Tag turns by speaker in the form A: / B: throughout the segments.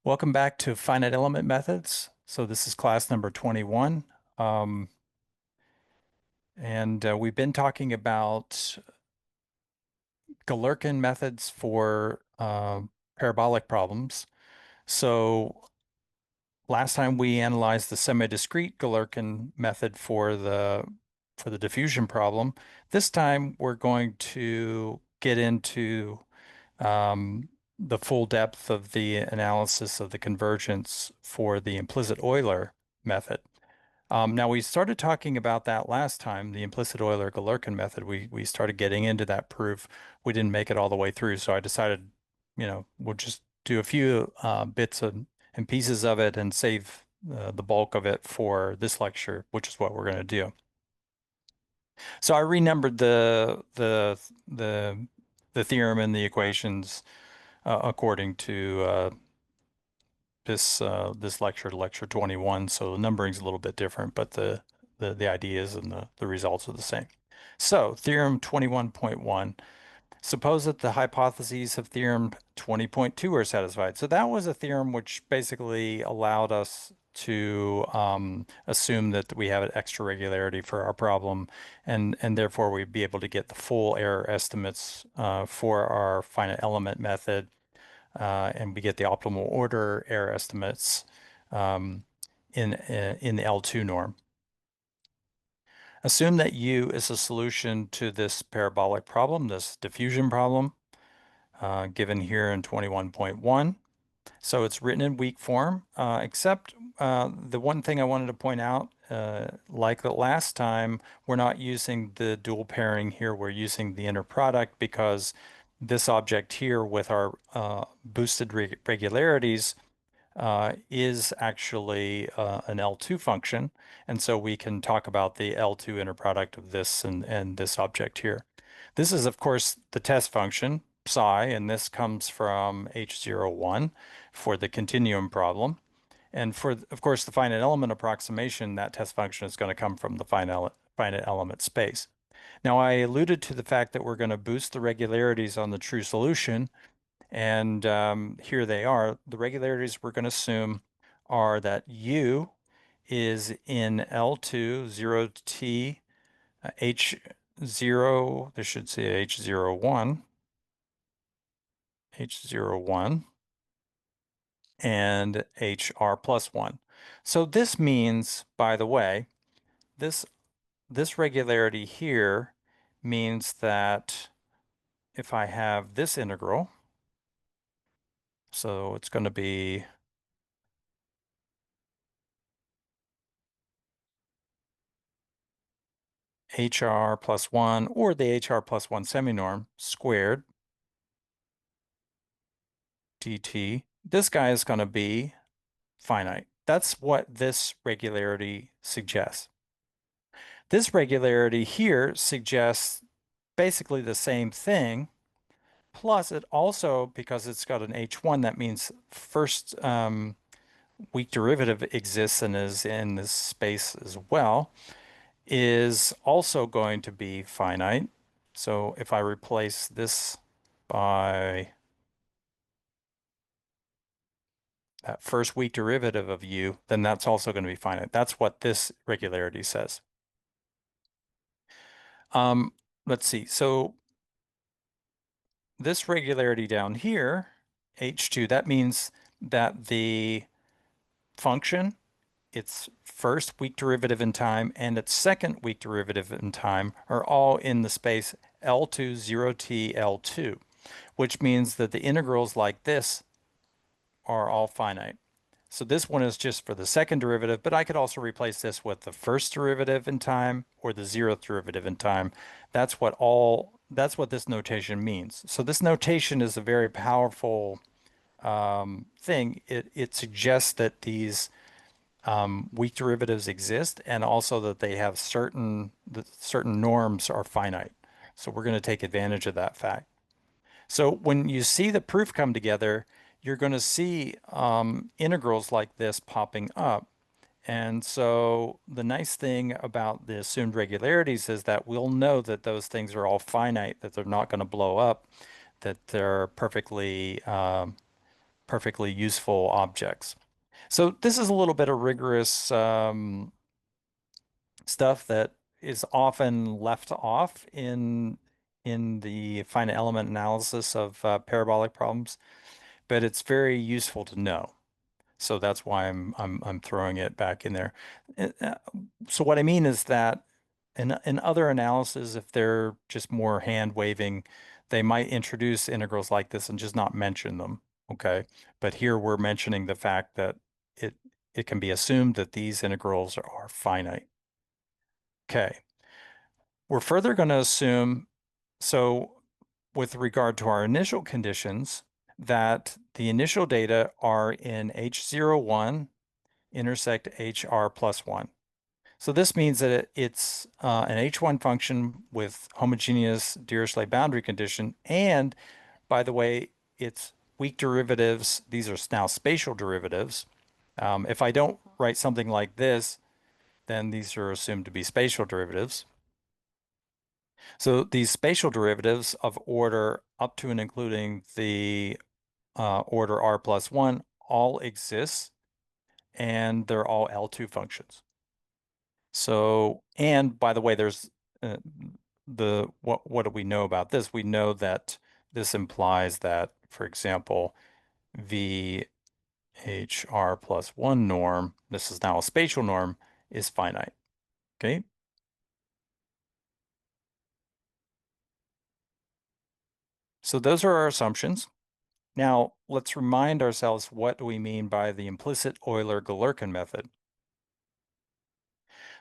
A: Welcome back to Finite Element Methods. So this is class number 21. Um, and we've been talking about Galerkin methods for parabolic problems. So last time we analyzed the semi-discrete Galerkin method for the diffusion problem. This time we're going to get into the full depth of the analysis of the convergence for the implicit-Euler method. Now we started talking about that last time, the Implicit-Euler-Galerkin method. We started getting into that proof. We didn't make it all the way through, so I decided, we'll just do a few bits and pieces of it and save the bulk of it for this lecture, which is what we're going to do. So I renumbered the theorem and the equations according to this lecture, lecture 21. So the numbering's a little bit different, but the ideas and the results are the same. So theorem 21.1, suppose that the hypotheses of theorem 20.2 are satisfied. So that was a theorem which basically allowed us to assume that we have an extra regularity for our problem, and therefore we'd be able to get the full error estimates for our finite element method, and we get the optimal order error estimates um, in the L2 norm. Assume that U is a solution to this parabolic problem, this diffusion problem, given here in 21.1. So it's written in weak form, except the one thing I wanted to point out, like the last time, we're not using the dual pairing here. We're using the inner product because this object here with our boosted regularities is actually an L2 function. And so we can talk about the L2 inner product of this and this object here. This is, of course, the test function, psi, and this comes from H01 for the continuum problem. And for, of course, the finite element approximation, that test function is going to come from the finite element space. Now, I alluded to the fact that we're going to boost the regularities on the true solution, and here they are. The regularities we're going to assume are that U is in L2, 0t, H0, this should say H01, H01, and HR plus 1. So this means, by the way, this, this regularity here means that if I have this integral, so it's going to be HR plus 1 or the HR plus 1 seminorm squared dt. This guy is going to be finite. That's what this regularity suggests. This regularity here suggests basically the same thing. Plus, it also, because it's got an H1, that means first weak derivative exists and is in this space as well, is also going to be finite. So if I replace this by that first weak derivative of U, then that's also going to be finite. That's what this regularity says. Let's see. So this regularity down here, H2, that means that the function, its first weak derivative in time and its second weak derivative in time are all in the space L2, 0t, L2, which means that the integrals like this are all finite. So this one is just for the second derivative, but I could also replace this with the first derivative in time or the 0th derivative in time. That's what this notation means. So this notation is a very powerful thing. It suggests that these weak derivatives exist and also that they have certain norms are finite. So we're going to take advantage of that fact. So when you see the proof come together, you're going to see integrals like this popping up. And so the nice thing about the assumed regularities is that we'll know that those things are all finite, that they're not going to blow up, that they're perfectly perfectly useful objects. So this is a little bit of rigorous stuff that is often left off in the finite element analysis of parabolic problems, but it's very useful to know. So that's why I'm throwing it back in there. Uh, So what I mean is that in other analyses, if they're just more hand waving, they might introduce integrals like this and just not mention them. Okay. But here we're mentioning the fact that it it can be assumed that these integrals are finite. Okay. We're further going to assume, so with regard to our initial conditions, that the initial data are in H01 intersect HR plus 1. So this means that it's an H1 function with homogeneous Dirichlet boundary condition. And by the way, it's weak derivatives. These are now spatial derivatives. If I don't write something like this, then these are assumed to be spatial derivatives. So these spatial derivatives of order up to and including the order r plus 1 all exist, and they're all L2 functions. So, and by the way, there's uh, what do we know about this? We know that this implies that, for example, VHR plus 1 norm, this is now a spatial norm, is finite. Okay. So those are our assumptions. Now, let's remind ourselves, what do we mean by the implicit Euler-Galerkin method?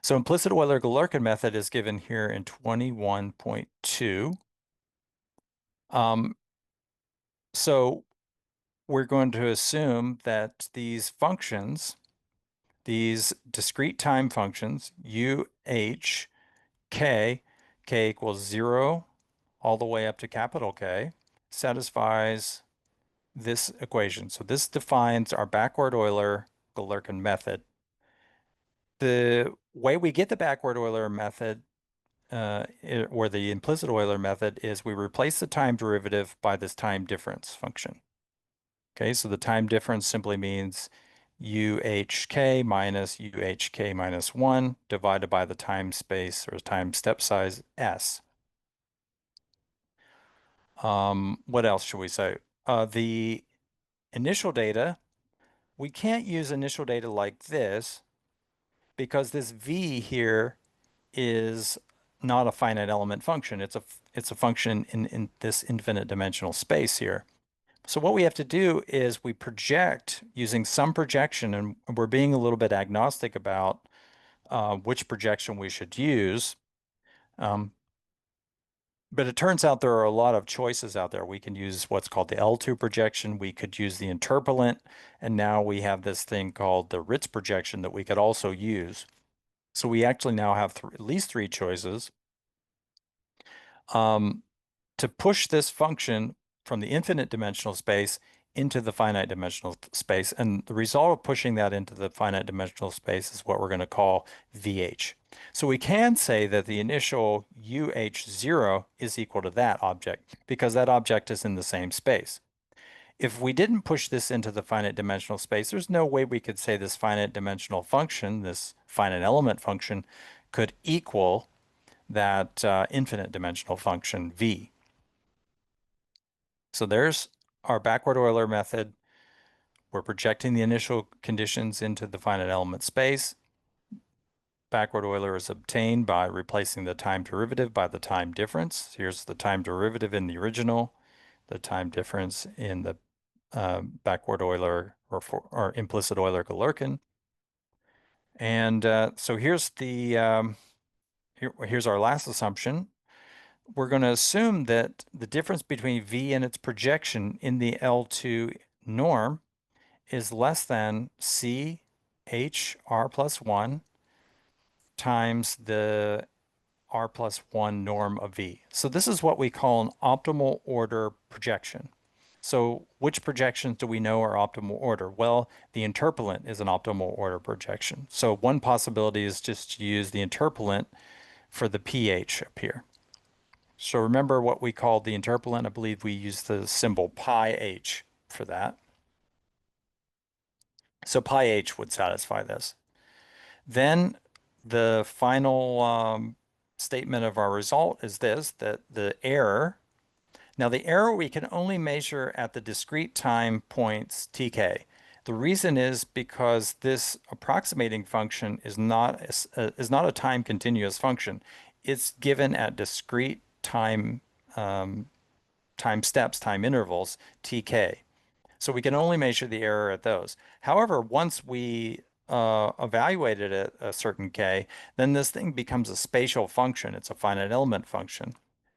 A: So implicit Euler-Galerkin method is given here in 21.2. So we're going to assume that these functions, these discrete time functions, UH, K, K equals 0 all the way up to capital K, satisfies this equation. So this defines our backward Euler-Galerkin method. The way we get the backward Euler method, or the implicit Euler method, is we replace the time derivative by this time difference function. Okay, so the time difference simply means UHK minus UHK minus 1 divided by the time space or time step size S. What else should we say? The initial data, we can't use initial data like this because this V here is not a finite element function. It's a function in this infinite dimensional space here. So what we have to do is we project using some projection, and we're being a little bit agnostic about which projection we should use. But it turns out there are a lot of choices out there. We can use what's called the L2 projection. We could use the interpolant, and now we have this thing called the Ritz projection that we could also use. So we actually now have at least three choices. To push this function from the infinite dimensional space into the finite dimensional space. And the result of pushing that into the finite dimensional space is what we're going to call VH. So we can say that the initial UH0 is equal to that object because that object is in the same space. If we didn't push this into the finite dimensional space, there's no way we could say this finite dimensional function, this finite element function, could equal that infinite dimensional function V. So there's our backward Euler method. We're projecting the initial conditions into the finite element space. Backward Euler is obtained by replacing the time derivative by the time difference. Here's the time derivative in the original, the time difference in the backward Euler or implicit Euler-Galerkin. And so here's here's our last assumption. We're going to assume that the difference between V and its projection in the L2 norm is less than C H R plus 1 times the R plus 1 norm of V. So this is what we call an optimal order projection. So which projections do we know are optimal order? Well, the interpolant is an optimal order projection. So one possibility is just to use the interpolant for the pH up here. So remember what we called the interpolant? I believe we used the symbol pi h for that. So pi h would satisfy this. Then the final statement of our result is this, that the error, now the error we can only measure at the discrete time points tk. The reason is because this approximating function is not a time continuous function. It's given at discrete um, time steps, time intervals, tk. So we can only measure the error at those. However, once we evaluate it at a certain k, then this thing becomes a spatial function. It's a finite element function.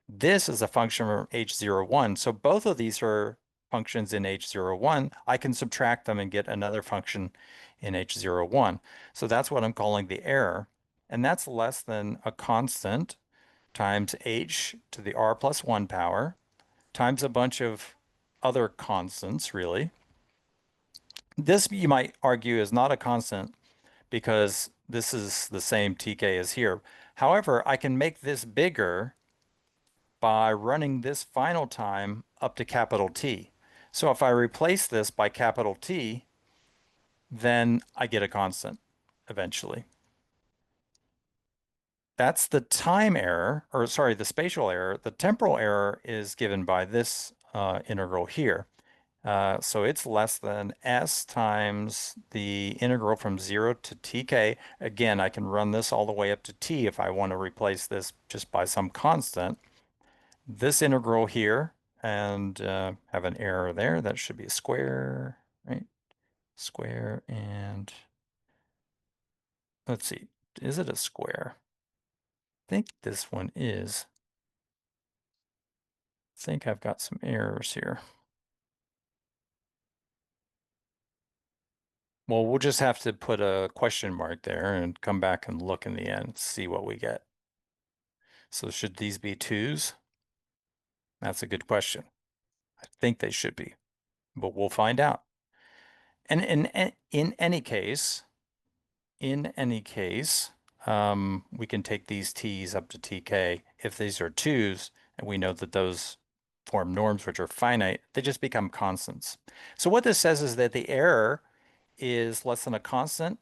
A: This is a function from h01. So both of these are functions in h01. I can subtract them and get another function in h01. So that's what I'm calling the error. And that's less than a constant times h to the r plus 1 power times a bunch of other constants, really. This, you might argue, is not a constant because this is the same tk as here. However, I can make this bigger by running this final time up to capital T. So if I replace this by capital T, then I get a constant eventually. That's the time error, or sorry, the spatial error. The temporal error is given by this integral here. So it's less than s times the integral from 0 to tk. Again, I can run this all the way up to t if I want to replace this just by some constant. This integral here, and have an error there. That should be a square, right? Square, and let's see, is it a square? I think this one is. I think I've got some errors here. Well, we'll just have to put a question mark there and come back and look in the end, see what we get. So should these be twos? That's a good question. I think they should be, but we'll find out. And in any case, we can take these t's up to tk. If these are twos, and we know that those form norms which are finite, they just become constants. So what this says is that the error is less than a constant,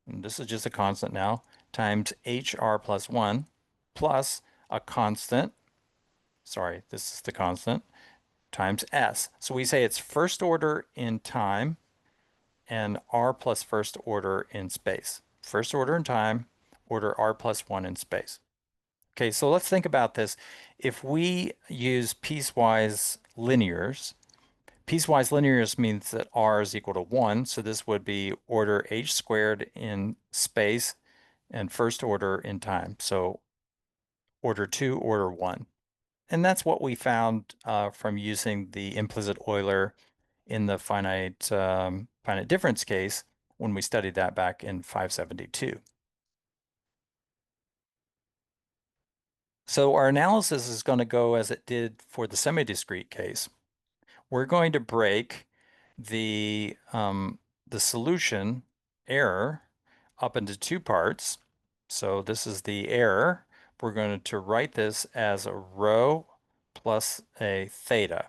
A: and this is just a constant now, times hr plus 1 plus a constant, sorry, this is the constant, times s. So we say it's first order in time and r plus first order in space. First order in time, order r plus 1 in space. Okay, so let's think about this. If we use piecewise linears means that r is equal to 1, so this would be order h squared in space and first order in time. So order 2, order 1. And that's what we found from using the implicit Euler in the finite difference case when we studied that back in 572. So our analysis is going to go as it did for the semi-discrete case. We're going to break the solution error up into two parts. So this is the error. We're going to write this as a rho plus a theta.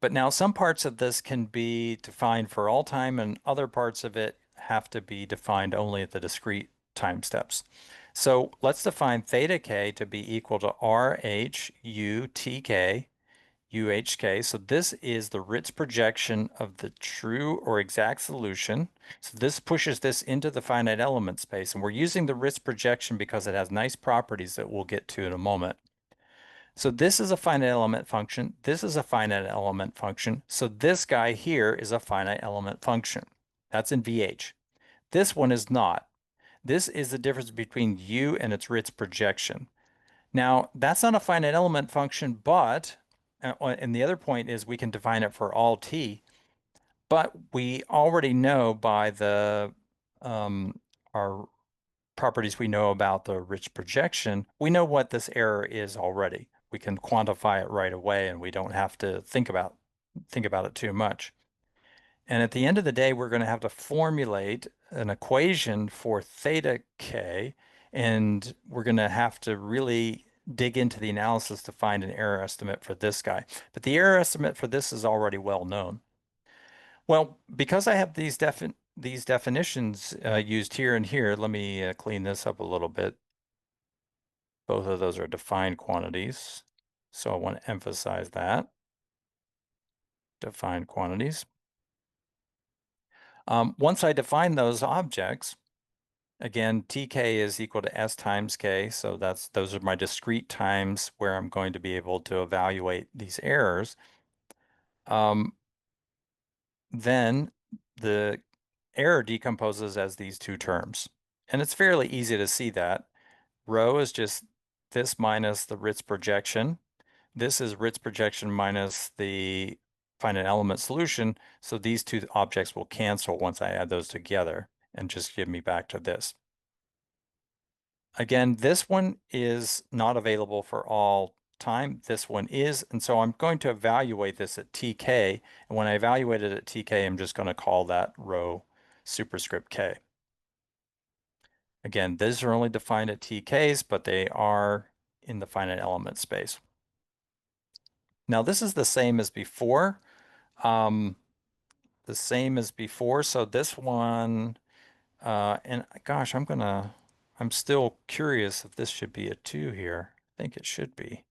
A: But now some parts of this can be defined for all time and other parts of it have to be defined only at the discrete time steps. So let's define theta k to be equal to RH U tk UHK. So this is the Ritz projection of the true or exact solution. So this pushes this into the finite element space. And we're using the Ritz projection because it has nice properties that we'll get to in a moment. So this is a finite element function. This is a finite element function. So this guy here is a finite element function. That's in VH. This one is not. This is the difference between U and its Ritz projection. Now, that's not a finite element function, but, and the other point is we can define it for all t, but we already know by the our properties we know about the Ritz projection, we know what this error is already. We can quantify it right away and we don't have to think about it too much. And at the end of the day, we're going to have to formulate an equation for theta k, and we're going to have to really dig into the analysis to find an error estimate for this guy. But the error estimate for this is already well known. Well, because I have these definitions used here and here, let me clean this up a little bit. Both of those are defined quantities, so I want to emphasize that. Defined quantities. Once I define those objects, again, tk is equal to s times k, so those are my discrete times where I'm going to be able to evaluate these errors. Then the error decomposes as these two terms. And it's fairly easy to see that. Rho is just this minus the Ritz projection. This is Ritz projection minus the finite element solution. So these two objects will cancel once I add those together and just give me back to this. Again, this one is not available for all time. This one is, and so I'm going to evaluate this at tk. And when I evaluate it at tk, I'm just going to call that row superscript k. Again, these are only defined at tks, but they are in the finite element space. Now this is the same as before. The same as before. So this one, and gosh, I'm still curious if this should be a 2 here. I think it should be,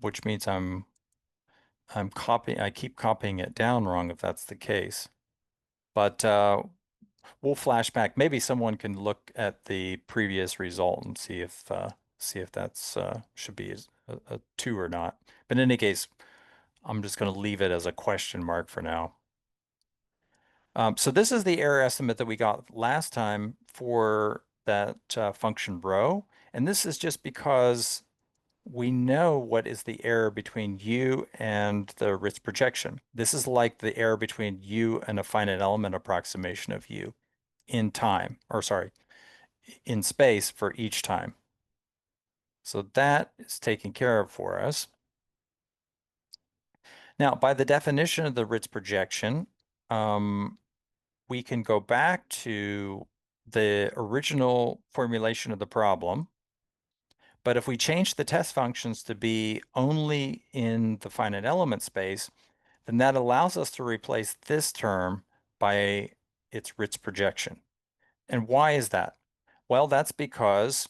A: which means I keep copying it down wrong if that's the case. But we'll flash back. Maybe someone can look at the previous result and see if that's should be a 2 or not. But in any case, I'm just going to leave it as a question mark for now. So this is the error estimate that we got last time for that function rho. And this is just because we know what is the error between u and the Ritz projection. This is like the error between u and a finite element approximation of u in time, or sorry, in space for each time. So that is taken care of for us. Now, by the definition of the Ritz projection, we can go back to the original formulation of the problem. But if we change the test functions to be only in the finite element space, then that allows us to replace this term by its Ritz projection. And why is that? Well, that's because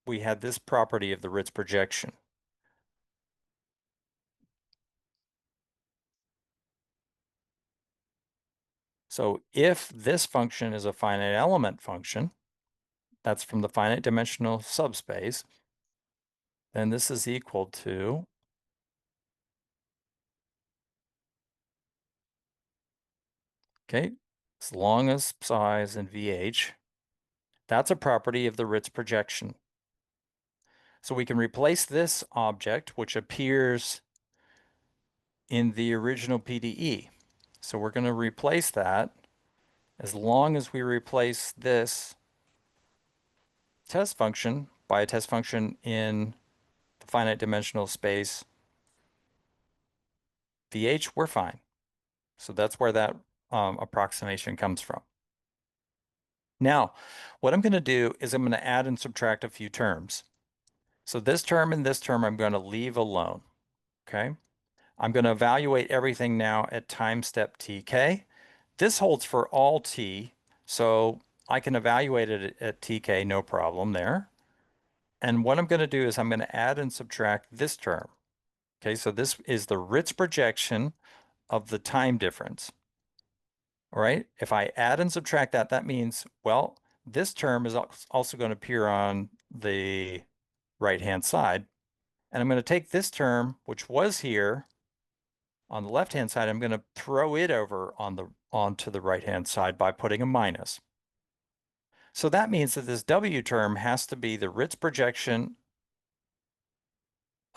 A: we had this property of the Ritz projection. So if this function is a finite element function, that's from the finite dimensional subspace, then this is equal to okay, as long as psi is in VH, that's a property of the Ritz projection. So we can replace this object, which appears in the original PDE. So we're going to replace that as long as we replace this test function by a test function in the finite dimensional space VH, we're fine. So that's where that approximation comes from. Now, what I'm going to do is I'm going to add and subtract a few terms. So this term and this term I'm going to leave alone, okay? I'm going to evaluate everything now at time step tk. This holds for all t, so I can evaluate it at tk, no problem there. And what I'm going to do is I'm going to add and subtract this term. Okay, so this is the Ritz projection of the time difference. All right, if I add and subtract that, that means, well, this term is also going to appear on the right-hand side. And I'm going to take this term, which was here on the left-hand side, I'm going to throw it over onto the right-hand side by putting a minus. So that means that this W term has to be the Ritz projection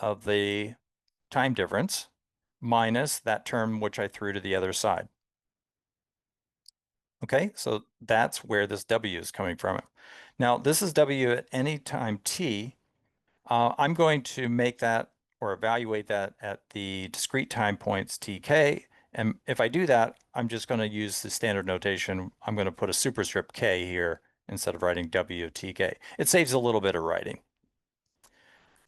A: of the time difference minus that term which I threw to the other side. Okay, so that's where this W is coming from. Now, this is W at any time t. I'm going to make that or evaluate that at the discrete time points tk. And if I do that, I'm just going to use the standard notation. I'm going to put a superscript k here instead of writing WTK. It saves a little bit of writing.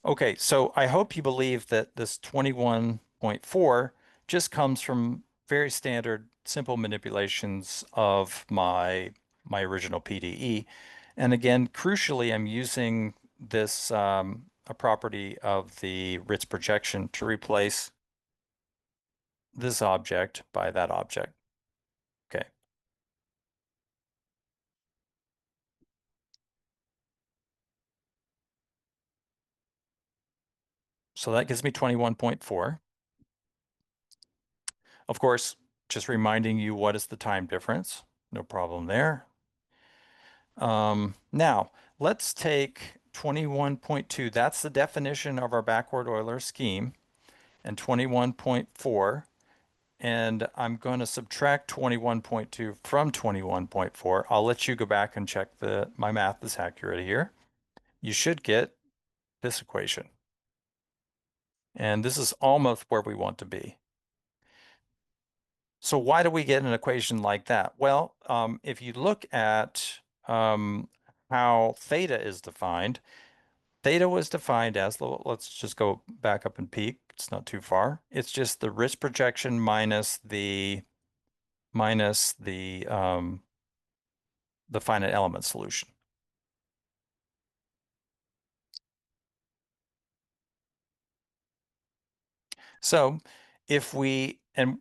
A: Okay, so I hope you believe that this 21.4 just comes from very standard, simple manipulations of my original PDE. And again, crucially, I'm using this a property of the Ritz projection to replace this object by that object. Okay. So that gives me 21.4. Of course, just reminding you what is the time difference. No problem there. Now, let's take 21.2. That's the definition of our backward Euler scheme, and 21.4. And I'm going to subtract 21.2 from 21.4. I'll let you go back and check that my math is accurate here. You should get this equation. And this is almost where we want to be. So why do we get an equation like that? Well, if you look at how theta is defined, theta was defined as, let's just go back up and peek. It's not too far. It's just the Ritz projection minus the finite element solution. So if we, and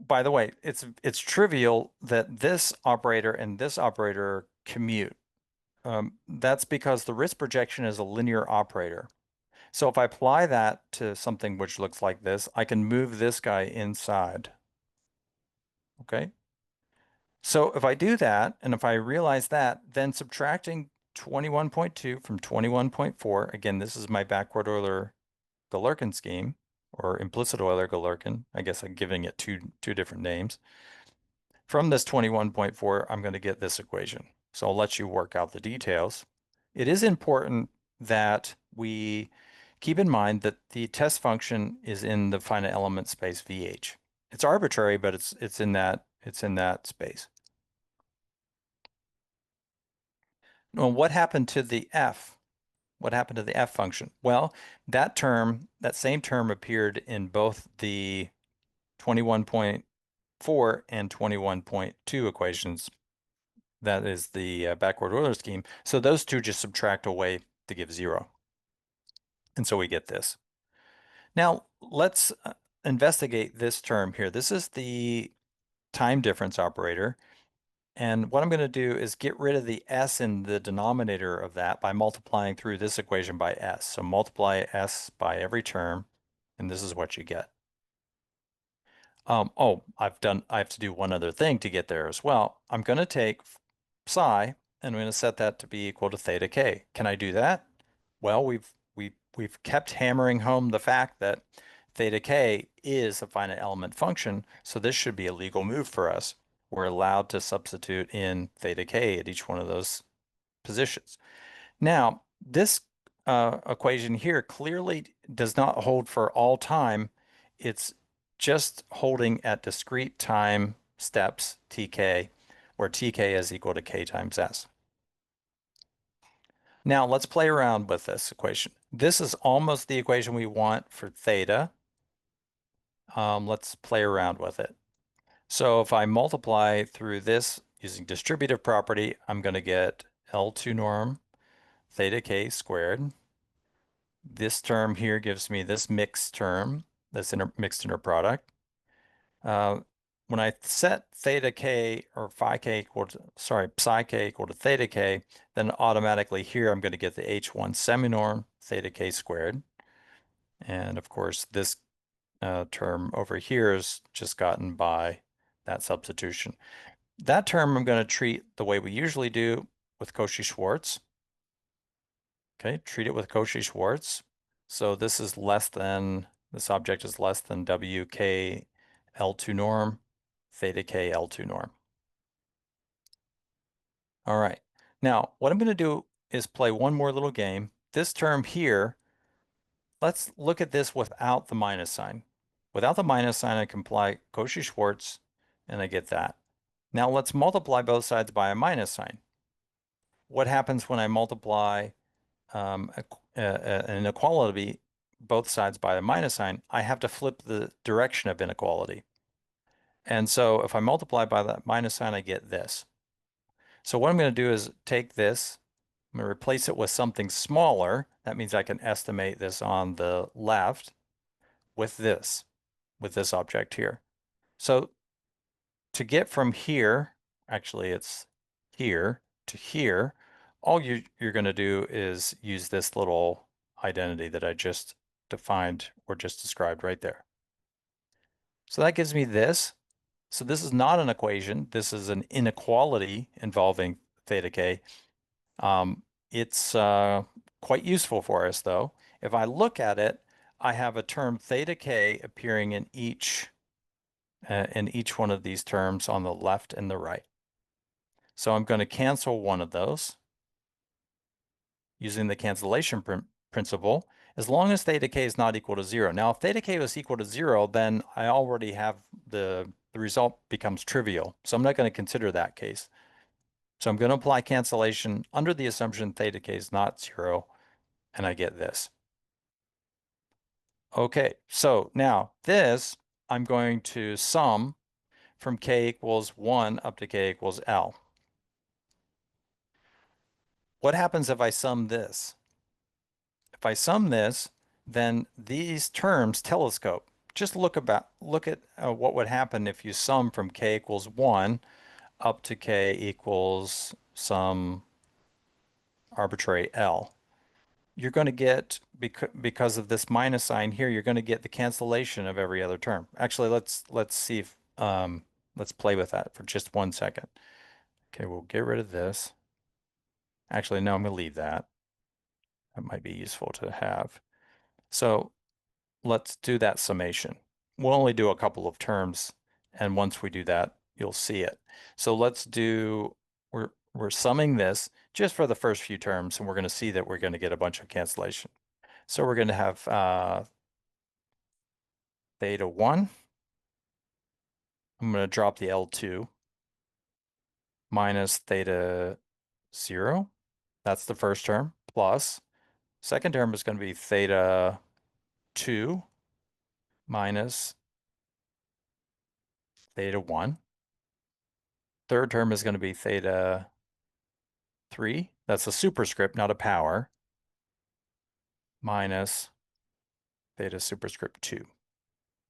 A: by the way, it's trivial that this operator and this operator commute. That's because the Ritz projection is a linear operator. So if I apply that to something which looks like this, I can move this guy inside. Okay. So if I do that, and if I realize that, then subtracting 21.2 from 21.4, again, this is my backward Euler-Galerkin scheme, or implicit Euler-Galerkin. I guess I'm giving it two different names. From this 21.4, I'm going to get this equation. So I'll let you work out the details. It is important that we keep in mind that the test function is in the finite element space VH. It's arbitrary, but it's in that space. Well, what happened to the f? What happened to the f function? Well, that same term appeared in both the 21.4 and 21.2 equations. That is the backward Euler scheme. So those two just subtract away to give 0. And so we get this. Now, let's investigate this term here. This is the time difference operator. And what I'm going to do is get rid of the s in the denominator of that by multiplying through this equation by s. So multiply s by every term, and this is what you get. Oh, I have to do one other thing to get there as well. I'm going to take psi, and I'm going to set that to be equal to theta k. Can I do that? Well, we've kept hammering home the fact that theta k is a finite element function, so this should be a legal move for us. We're allowed to substitute in theta k at each one of those positions. Now, this equation here clearly does not hold for all time. It's just holding at discrete time steps, tk, where tk is equal to k times s. Now, let's play around with this equation. This is almost the equation we want for theta. Let's play around with it. So if I multiply through this using distributive property, I'm going to get L2 norm theta k squared. This term here gives me this mixed term, this mixed inner product. When I set theta k or psi k equal to theta k, then automatically here I'm going to get the H1 seminorm theta k squared. And of course, this term over here is just gotten by that substitution. That term I'm going to treat the way we usually do with Cauchy-Schwarz. Okay, treat it with Cauchy-Schwarz. So this object is less than WK L2 norm, theta K L2 norm. All right. Now, what I'm going to do is play one more little game. This term here, let's look at this without the minus sign. Without the minus sign, I can apply Cauchy-Schwarz, and I get that. Now let's multiply both sides by a minus sign. What happens when I multiply an inequality both sides by a minus sign? I have to flip the direction of inequality. And so if I multiply by that minus sign, I get this. So what I'm going to do is take this, I'm going to replace it with something smaller. That means I can estimate this on the left with this object here. So to get from here, actually it's here to here, all you're going to do is use this little identity that I just defined or just described right there. So that gives me this. So this is not an equation. This is an inequality involving theta k. It's quite useful for us, though. If I look at it, I have a term theta k appearing in each one of these terms on the left and the right. So I'm going to cancel one of those using the cancellation principle, as long as theta k is not equal to 0. Now, if theta k was equal to 0, then I already have the result becomes trivial. So I'm not going to consider that case. So I'm going to apply cancellation under the assumption theta k is not 0, and I get this. Okay, so now this I'm going to sum from k equals 1 up to k equals L. What happens if I sum this? If I sum this, then these terms telescope. Just look at what would happen if you sum from k equals 1 up to k equals some arbitrary L. You're going to get, because of this minus sign here, you're going to get the cancellation of every other term. Actually, let's see if let's play with that for just 1 second. Okay, we'll get rid of this. Actually, no, I'm going to leave that. That might be useful to have. So let's do that summation. We'll only do a couple of terms, and once we do that, you'll see it. So let's do, we're summing this just for the first few terms, and we're going to see that we're going to get a bunch of cancellation. So we're going to have theta 1. I'm going to drop the L2 minus theta 0. That's the first term, plus second term is going to be theta 2 minus theta 1. Third term is going to be theta 3. That's a superscript, not a power, minus theta superscript 2.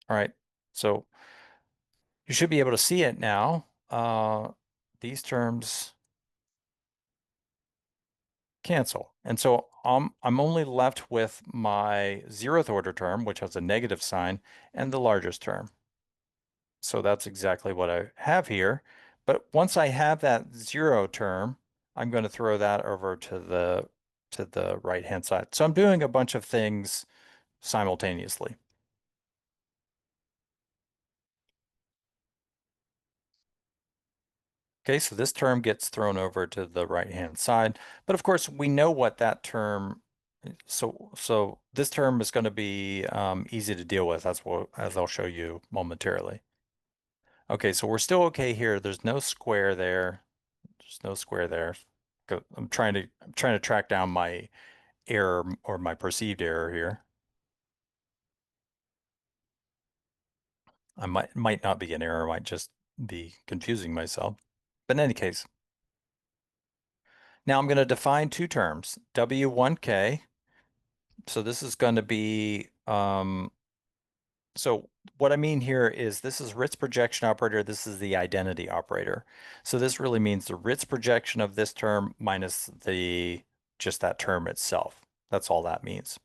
A: All right, so you should be able to see it now. These terms cancel. And so I'm only left with my 0th order term, which has a negative sign, and the largest term. So that's exactly what I have here. But once I have that 0 term, I'm going to throw that over to the right-hand side. So I'm doing a bunch of things simultaneously. Okay, so this term gets thrown over to the right-hand side. But of course, we know what that term, so this term is going to be easy to deal with, as I'll show you momentarily. Okay, so we're still okay here. There's no square there. There's no square there. I'm trying to track down my error or my perceived error here. I might not be an error, might just be confusing myself. But in any case, now I'm going to define two terms, W1K. So this is going to be, so what I mean here is this is Ritz projection operator, this is the identity operator. So this really means the Ritz projection of this term minus just that term itself. That's all that means.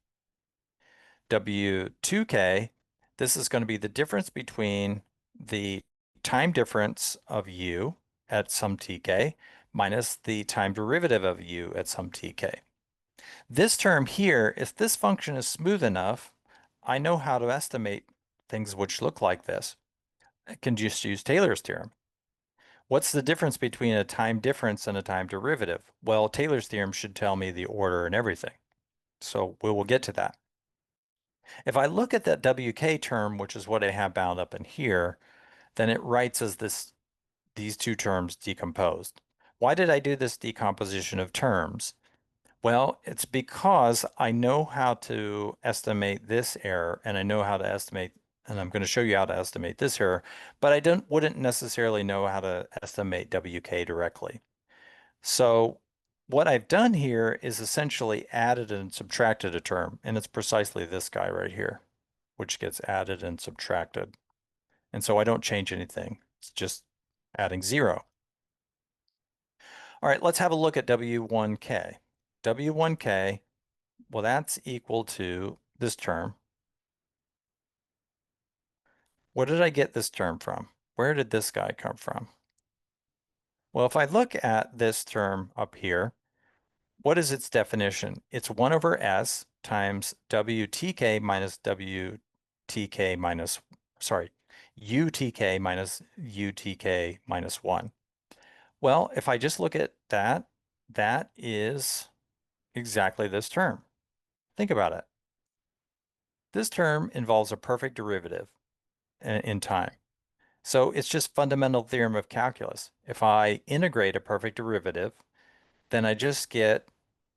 A: W2K, this is going to be the difference between the time difference of u at some tk minus the time derivative of u at some tk. This term here, if this function is smooth enough, I know how to estimate things which look like this. I can just use Taylor's theorem. What's the difference between a time difference and a time derivative? Well, Taylor's theorem should tell me the order and everything. So we will get to that. If I look at that WK term, which is what I have bound up in here, then it writes as these two terms decomposed. Why did I do this decomposition of terms? Well, it's because I know how to estimate this error and I know how to estimate And I'm going to show you how to estimate this here, but I wouldn't necessarily know how to estimate WK directly. So what I've done here is essentially added and subtracted a term, and it's precisely this guy right here, which gets added and subtracted. And so I don't change anything. It's just adding 0. All right, let's have a look at W1K. W1K, well, that's equal to this term. Where did I get this term from? Where did this guy come from? Well, if I look at this term up here, what is its definition? It's 1 over S times WTK minus WTK minus, sorry, UTK minus UTK minus 1. Well, if I just look at that, that is exactly this term. Think about it. This term involves a perfect derivative in time. So it's just fundamental theorem of calculus. If I integrate a perfect derivative, then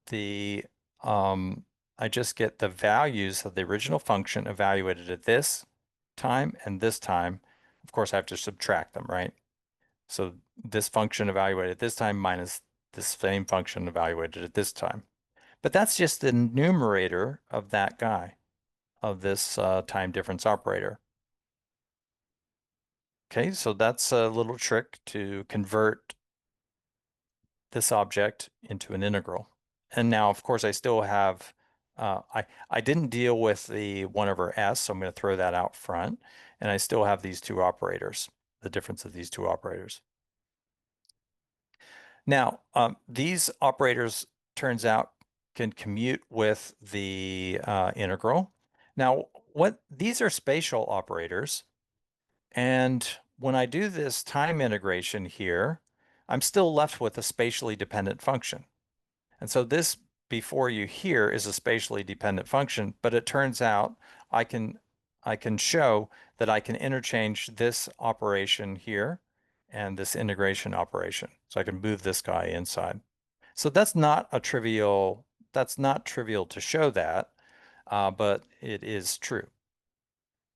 A: the um, I just get the values of the original function evaluated at this time and this time. Of course, I have to subtract them, right? So this function evaluated at this time minus this same function evaluated at this time. But that's just the numerator of that guy, of this time difference operator. Okay, so that's a little trick to convert this object into an integral. And now, of course, I still have, I didn't deal with the 1 over s, so I'm going to throw that out front. And I still have these two operators, the difference of these two operators. Now, these operators, turns out, can commute with the integral. Now, these are spatial operators. And when I do this time integration here, I'm still left with a spatially dependent function. And so this before you here is a spatially dependent function, but it turns out I can I can show that I can interchange this operation here and this integration operation. So I can move this guy inside. So that's not trivial to show that, but it is true.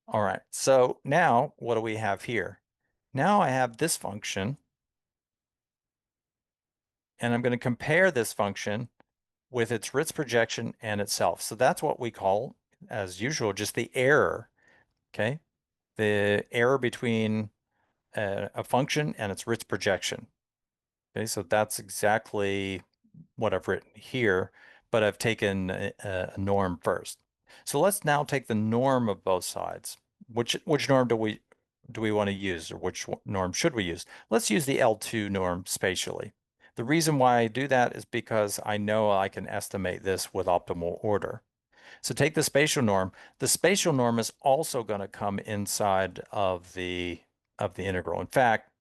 A: All right, so now what do we have here? Now I have this function, and I'm going to compare this function with its Ritz projection and itself. So that's what we call, as usual, just the error, okay? The error between a function and its Ritz projection. Okay, so that's exactly what I've written here, but I've taken a norm first. So let's now take the norm of both sides. Which norm do we want to use, or which norm should we use? Let's use the L2 norm spatially. The reason why I do that is because I know I can estimate this with optimal order. So take the spatial norm. The spatial norm is also going to come inside of the integral. In fact,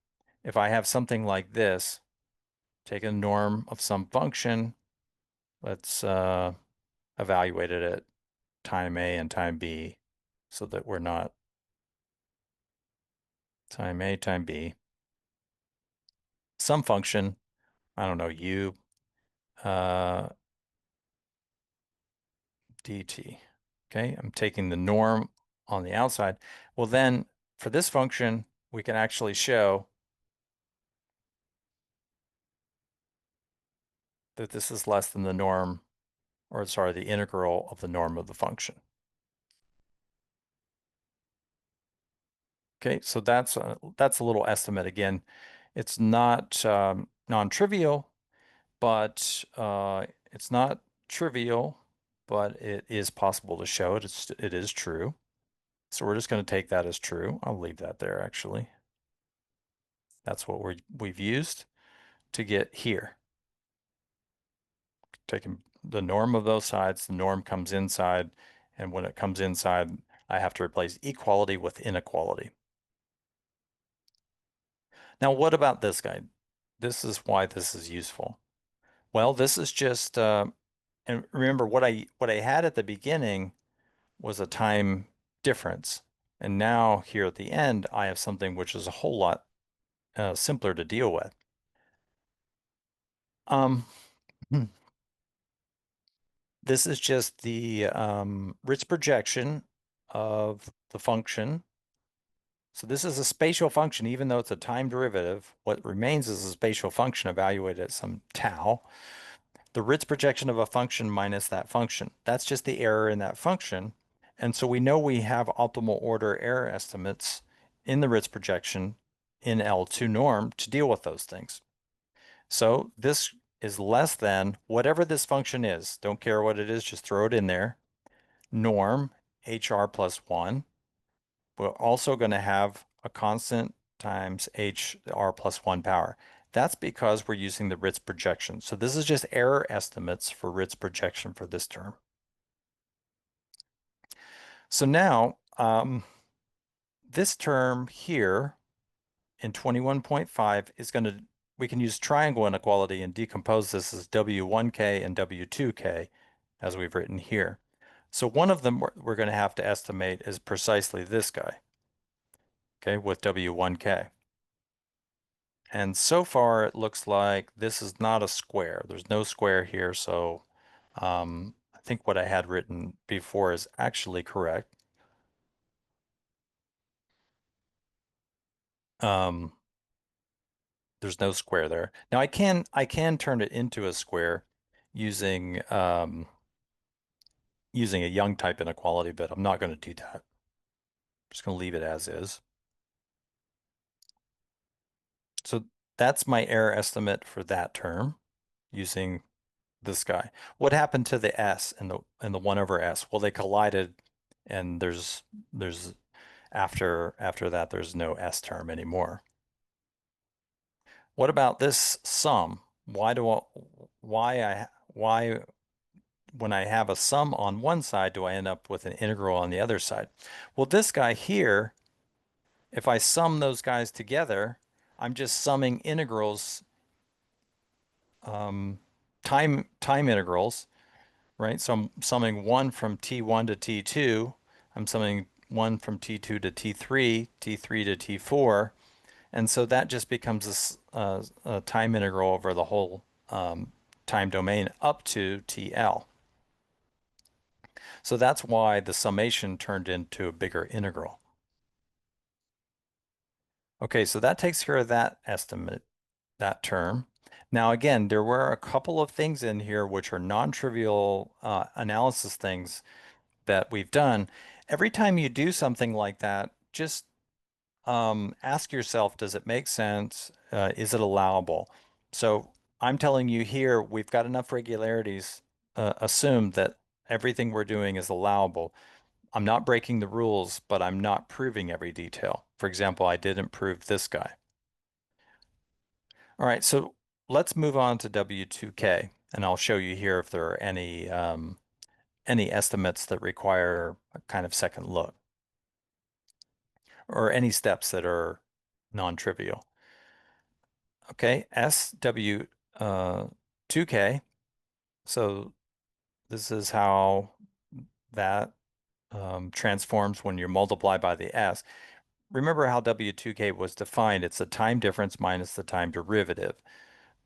A: if I have something like this, take a norm of some function, let's evaluate it at time A and time B so that we're not time A, time B. Some function, I don't know, u dt. Okay, I'm taking the norm on the outside. Well, then for this function, we can actually show that this is less than the norm, or sorry, the integral of the norm of the function. Okay, so that's a little estimate again. It's not non-trivial, but it's not trivial, but it is possible to show it. It is true. So we're just going to take that as true. I'll leave that there actually. That's what we've used to get here. Taking the norm of those sides, the norm comes inside, and when it comes inside, I have to replace equality with inequality. Now, what about this guy? This is why this is useful. Well, this is just, and remember what I had at the beginning was a time difference. And now here at the end, I have something which is a whole lot simpler to deal with. Um, this is just the Ritz projection of the function. So this is a spatial function, even though it's a time derivative. What remains is a spatial function evaluated at some tau. The Ritz projection of a function minus that function. That's just the error in that function. And so we know we have optimal order error estimates in the Ritz projection in L2 norm to deal with those things. So this is less than whatever this function is. Don't care what it is, just throw it in there. Norm HR plus 1. We're also going to have a constant times HR plus 1 power. That's because we're using the Ritz projection. So this is just error estimates for Ritz projection for this term. So now this term here in 21.5 is going to, we can use triangle inequality and decompose this as W1K and W2K as we've written here. So one of them we're going to have to estimate is precisely this guy, okay, with W1K. And so far it looks like this is not a square. There's no square here, so I think what I had written before is actually correct. There's no square there. Now I can turn it into a square using using a Young type inequality, but I'm not going to do that. I'm just going to leave it as is. So that's my error estimate for that term using this guy. What happened to the S and the 1 over S? Well, they collided, and there's after that there's no S term anymore. What about this sum? Why when I have a sum on one side do I end up with an integral on the other side? Well, this guy here, if I sum those guys together, I'm just summing integrals, time integrals, right? So I'm summing 1 from T1 to T2. I'm summing 1 from T2 to T3, T3 to T4. And so that just becomes a time integral over the whole time domain up to TL. So that's why the summation turned into a bigger integral. Okay, so that takes care of that estimate, that term. Now, again, there were a couple of things in here which are non-trivial analysis things that we've done. Every time you do something like that, just ask yourself, does it make sense? Is it allowable? So I'm telling you here, we've got enough regularities assumed that everything we're doing is allowable. I'm not breaking the rules, but I'm not proving every detail. For example, I didn't prove this guy. All right, so let's move on to W2K, and I'll show you here if there are any estimates that require a kind of second look, or any steps that are non-trivial. Okay, SW2K. So this is how that transforms when you multiply by the S. Remember how W2K was defined. It's the time difference minus the time derivative.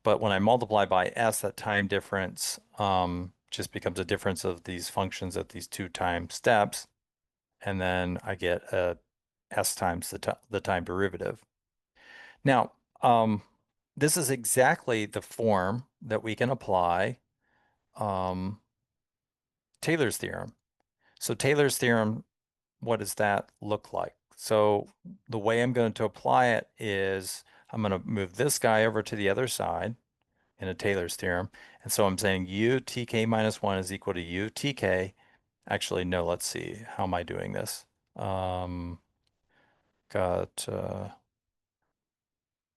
A: But when I multiply by S, that time difference just becomes a difference of these functions at these two time steps. And then I get a S times the time derivative. Now, this is exactly the form that we can apply Taylor's theorem. So Taylor's theorem, what does that look like? So the way I'm going to apply it is I'm going to move this guy over to the other side in a Taylor's theorem. And so I'm saying u tk minus 1 is equal to u tk. Actually, no, let's see. How am I doing this? Got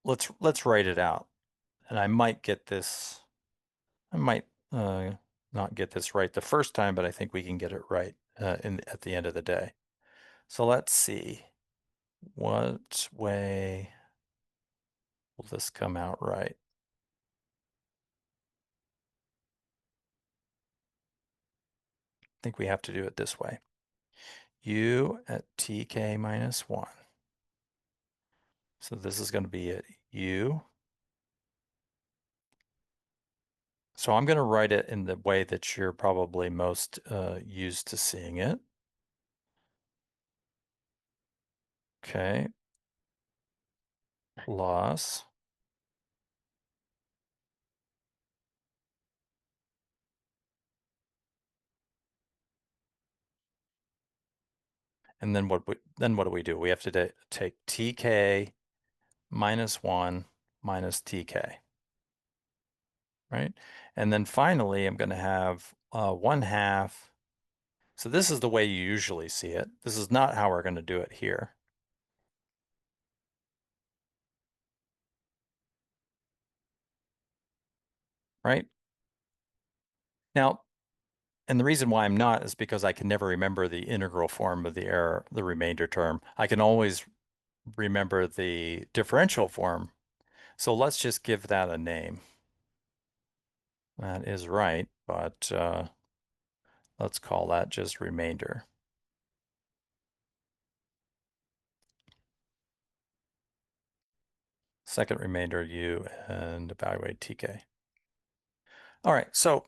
A: let's write it out. And I might get this. I might not get this right the first time, but I think we can get it right at the end of the day. So let's see. What way will this come out right? I think we have to do it this way. U at tk minus 1. So this is going to be at U. So I'm going to write it in the way that you're probably most used to seeing it. Okay. Plus. And then what do we do? We have to take tk minus 1 minus tk, right? And then finally, I'm going to have 1/2. So this is the way you usually see it. This is not how we're going to do it here, right? Now, and the reason why I'm not is because I can never remember the integral form of the error, the remainder term. I can always remember the differential form. So let's just give that a name. That is right, but let's call that just remainder. Second remainder u and evaluate tk. All right, so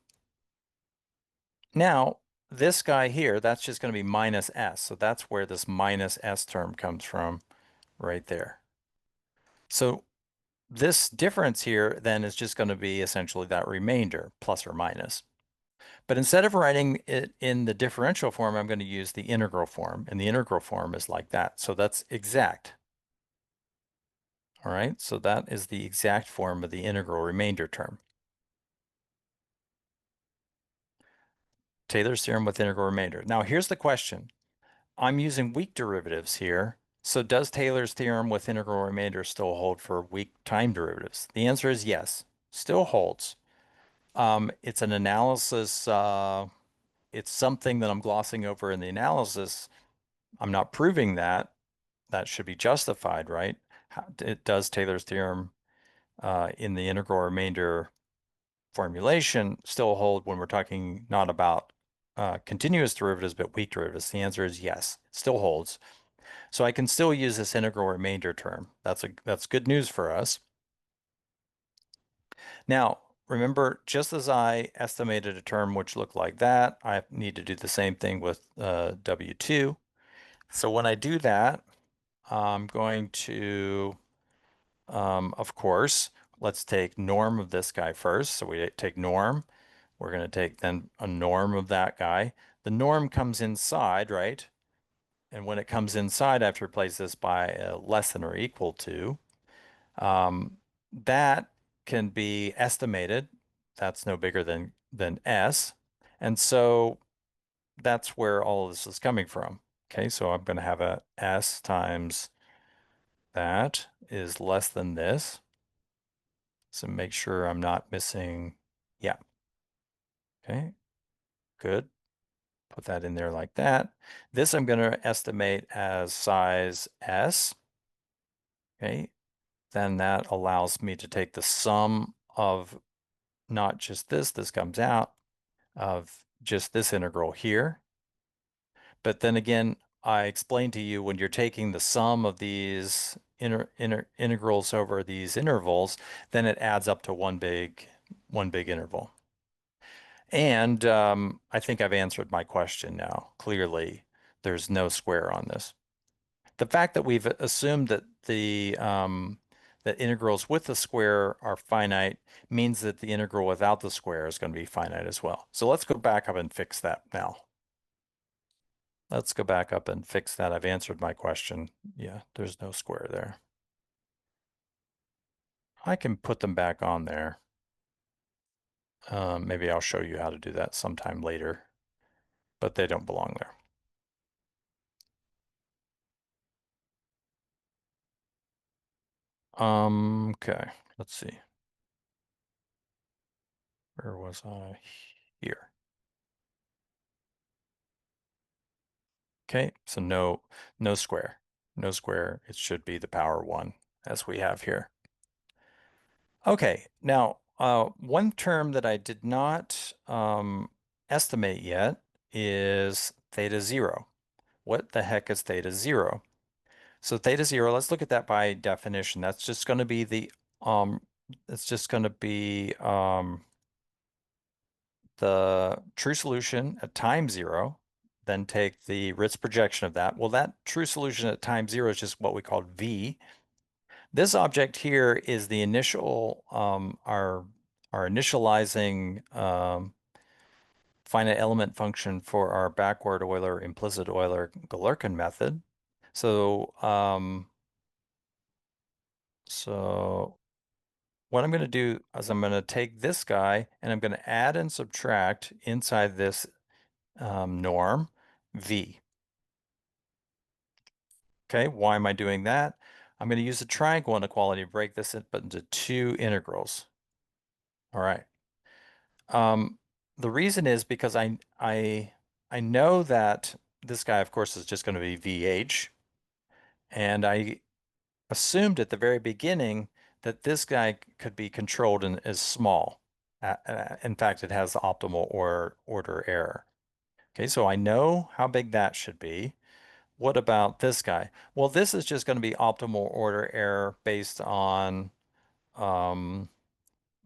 A: now this guy here, that's just going to be minus s. So that's where this minus s term comes from right there. So this difference here then is just going to be essentially that remainder, plus or minus. But instead of writing it in the differential form, I'm going to use the integral form. And the integral form is like that. So that's exact. All right, so that is the exact form of the integral remainder term. Taylor's theorem with integral remainder. Now here's the question. I'm using weak derivatives here. So does Taylor's theorem with integral remainder still hold for weak time derivatives? The answer is yes, still holds. It's an analysis, it's something that I'm glossing over in the analysis. I'm not proving that. That should be justified, right? It does Taylor's theorem in the integral remainder formulation still hold when we're talking not about continuous derivatives, but weak derivatives? The answer is yes, it still holds. So I can still use this integral remainder term. That's good news for us. Now, remember, just as I estimated a term which looked like that, I need to do the same thing with W2. So when I do that, I'm going to, of course, let's take norm of this guy first. So we take norm. We're going to take then a norm of that guy. The norm comes inside, right? And when it comes inside, I have to replace this by less than or equal to. That can be estimated. That's no bigger than S. And so that's where all of this is coming from. Okay, so I'm going to have a S times that is less than this. So make sure I'm not missing. Yeah. Okay, good. Put that in there like that. This I'm going to estimate as size S. Okay, then that allows me to take the sum of not just this comes out, of just this integral here. But then again, I explained to you when you're taking the sum of these integrals over these intervals, then it adds up to one big interval. And I think I've answered my question now. Clearly, there's no square on this. The fact that we've assumed that that integrals with the square are finite means that the integral without the square is going to be finite as well. So let's go back up and fix that now. Let's go back up and fix that. I've answered my question. Yeah, there's no square there. I can put them back on there. Maybe I'll show you how to do that sometime later, but they don't belong there. Okay, let's see. Where was I? Here. Okay, so no square. No square. It should be the power 1 as we have here. Okay, now one term that I did not estimate yet is theta 0. What the heck is theta 0? So theta 0, let's look at that by definition. That's just going to be it's just going to be the true solution at time 0. then take the Ritz projection of that. Well, that true solution at time zero is just what we call V. This object here is the initial, our initializing finite element function for our backward Euler implicit Euler-Galerkin method. So what I'm going to do is I'm going to take this guy and I'm going to add and subtract inside this norm V. Okay, why am I doing that? I'm going to use a triangle inequality to break this into two integrals. All right. The reason is because I know that this guy, of course, is just going to be VH, and I assumed at the very beginning that this guy could be controlled and is small. In fact, it has the optimal or order error. Okay, so I know how big that should be. What about this guy? Well, this is just going to be optimal order error based on um,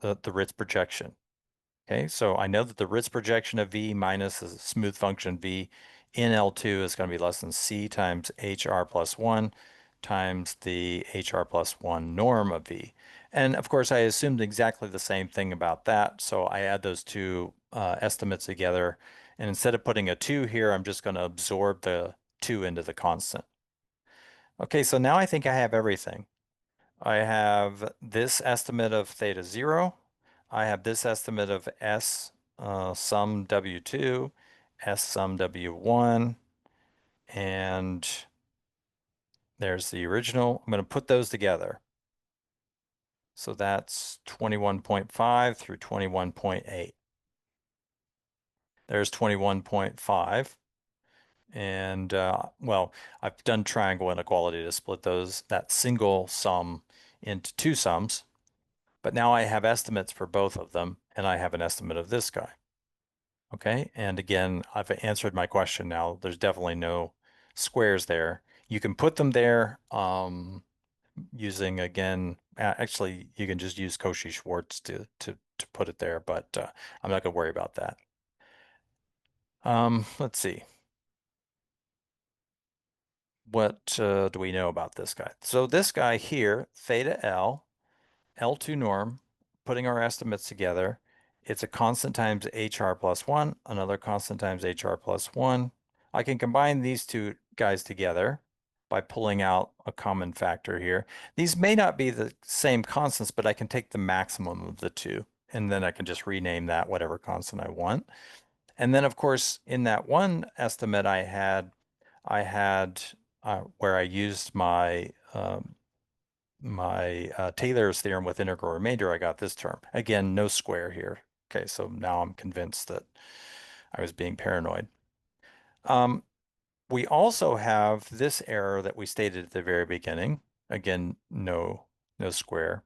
A: the Ritz projection. Okay, so I know that the Ritz projection of V minus a smooth function V in L2 is going to be less than C times HR plus 1 times the HR plus 1 norm of V. And of course, I assumed exactly the same thing about that. So I add those two estimates together. And instead of putting a 2 here, I'm just going to absorb the 2 into the constant. Okay, so now I think I have everything. I have this estimate of theta 0. I have this estimate of S sum W2, S sum W1, and there's the original. I'm going to put those together. So that's 21.5 through 21.8. There's 21.5. And well, I've done triangle inequality to split that single sum into two sums. But now I have estimates for both of them, and I have an estimate of this guy. Okay, and again, I've answered my question now. There's definitely no squares there. You can put them there using, again, actually, you can just use Cauchy-Schwarz to put it there, but I'm not going to worry about that. Let's see. What do we know about this guy? So this guy here, theta L, L2 norm, putting our estimates together, it's a constant times HR plus 1, another constant times HR plus 1. I can combine these two guys together by pulling out a common factor here. These may not be the same constants, but I can take the maximum of the two, and then I can just rename that whatever constant I want. And then, of course, in that one estimate I had where I used my Taylor's theorem with integral remainder, I got this term. Again, no square here. Okay, so now I'm convinced that I was being paranoid. We also have this error that we stated at the very beginning. Again, no square.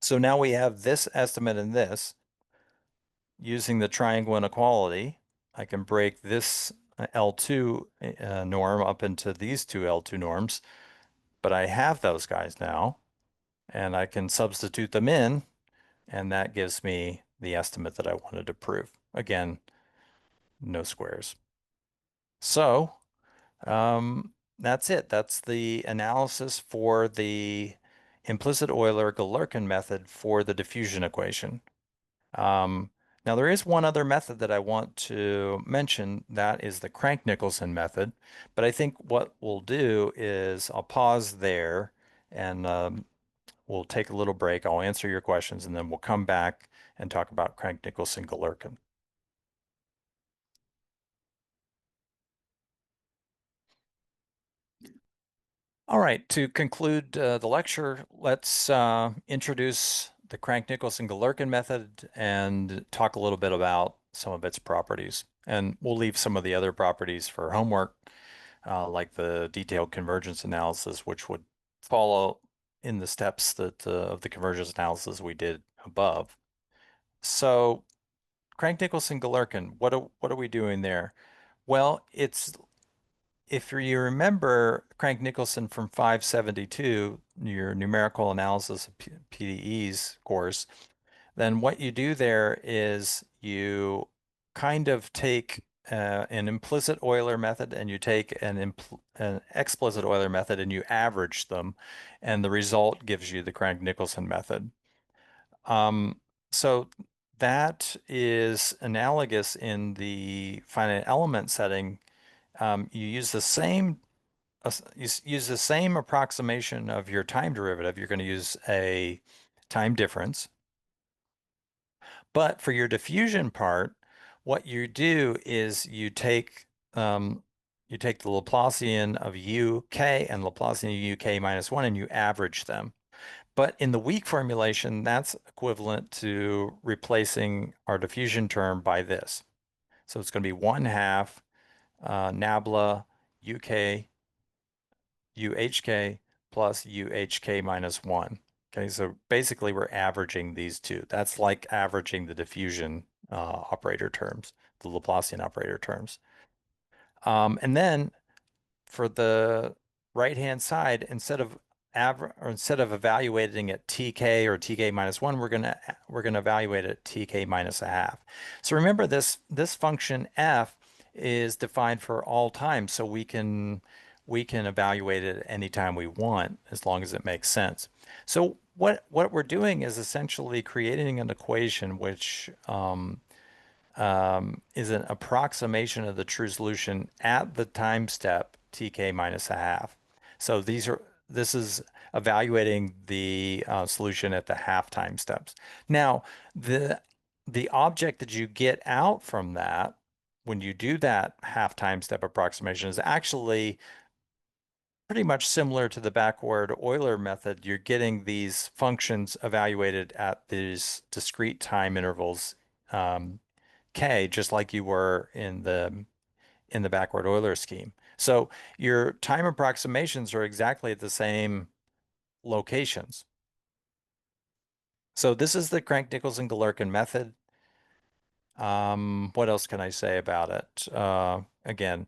A: So now we have this estimate and this. Using the triangle inequality, I can break this L2 norm up into these two L2 norms, but I have those guys now, and I can substitute them in, and that gives me the estimate that I wanted to prove. Again, no squares. So that's it. That's the analysis for the implicit Euler-Galerkin method for the diffusion equation. Um, Now there is one other method that I want to mention. That is the Crank-Nicolson method. But I think what we'll do is I'll pause there and we'll take a little break. I'll answer your questions and then we'll come back and talk about Crank-Nicolson-Galerkin. All right, to conclude the lecture, let's introduce the Crank-Nicolson-Galerkin method and talk a little bit about some of its properties. And we'll leave some of the other properties for homework, like the detailed convergence analysis, which would follow in the steps of the convergence analysis we did above. So Crank-Nicolson-Galerkin, what are we doing there? Well, if you remember Crank-Nicolson from 572, your numerical analysis of PDEs course, then what you do there is you kind of take an implicit Euler method and you take an explicit Euler method and you average them, and the result gives you the Crank-Nicolson method. Um, so that is analogous in the finite element setting. You use the same use the same approximation of your time derivative. You're going to use a time difference. But for your diffusion part, what you do is you take the Laplacian of uk and Laplacian of uk minus 1 and you average them. But in the weak formulation, that's equivalent to replacing our diffusion term by this. So it's going to be 1 half nabla uk UHK plus UHK minus 1. Okay, so basically we're averaging these two. That's like averaging the diffusion operator terms, the Laplacian operator terms. And then for the right-hand side, instead of evaluating at TK or TK minus 1, we're gonna evaluate at TK minus a half. So remember this function f is defined for all time, so we can evaluate it anytime we want as long as it makes sense. So what we're doing is essentially creating an equation which is an approximation of the true solution at the time step tk minus a half. So this is evaluating the solution at the half time steps. Now, the object that you get out from that when you do that half time step approximation is actually pretty much similar to the backward Euler method. You're getting these functions evaluated at these discrete time intervals k, just like you were in the backward Euler scheme. So your time approximations are exactly at the same locations. So this is the Crank-Nicolson-Galerkin method. What else can I say about it? Again,